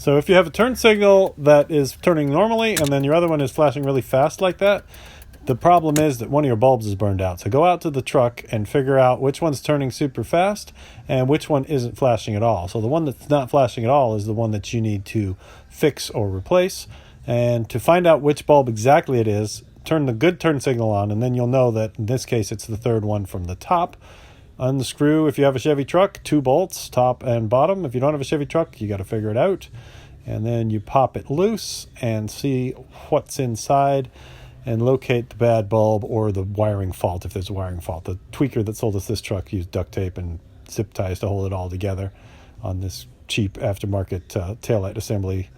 So if you have a turn signal that is turning normally and then your other one is flashing really fast like that, the problem is that one of your bulbs is burned out. So go out to the truck and figure out which one's turning super fast and which one isn't flashing at all. So the one that's not flashing at all is the one that you need to fix or replace. And to find out which bulb exactly it is, turn the good turn signal on, and then you'll know that in this case it's the third one from the top. Unscrew, if you have a Chevy truck, 2 bolts, top and bottom. If you don't have a Chevy truck, you got to figure it out. And then you pop it loose and see what's inside and locate the bad bulb or the wiring fault if there's a wiring fault. The tweaker that sold us this truck used duct tape and zip ties to hold it all together on this cheap aftermarket taillight assembly.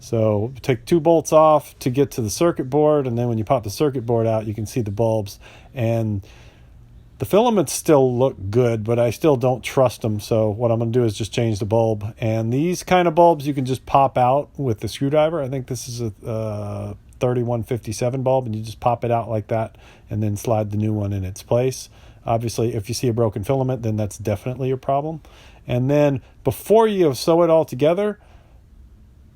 So take 2 bolts off to get to the circuit board, and then when you pop the circuit board out, you can see the bulbs. And the filaments still look good, but I still don't trust them. So what I'm going to do is just change the bulb. And these kind of bulbs you can just pop out with the screwdriver. I think this is a 3157 bulb, and you just pop it out like that and then slide the new one in its place. Obviously, if you see a broken filament, then that's definitely a problem. And then before you sew it all together,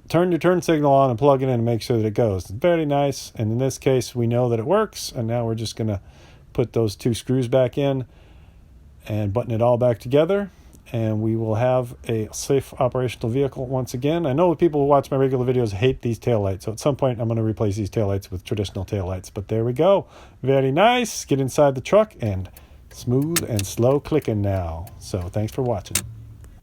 turn your turn signal on and plug it in and make sure that it goes. It's very nice. And in this case, we know that it works. And now we're just going to put those 2 screws back in and button it all back together. And we will have a safe operational vehicle once again. I know people who watch my regular videos hate these taillights, so at some point I'm going to replace these taillights with traditional taillights. But there we go. Very nice. Get inside the truck and smooth and slow clicking now. So thanks for watching.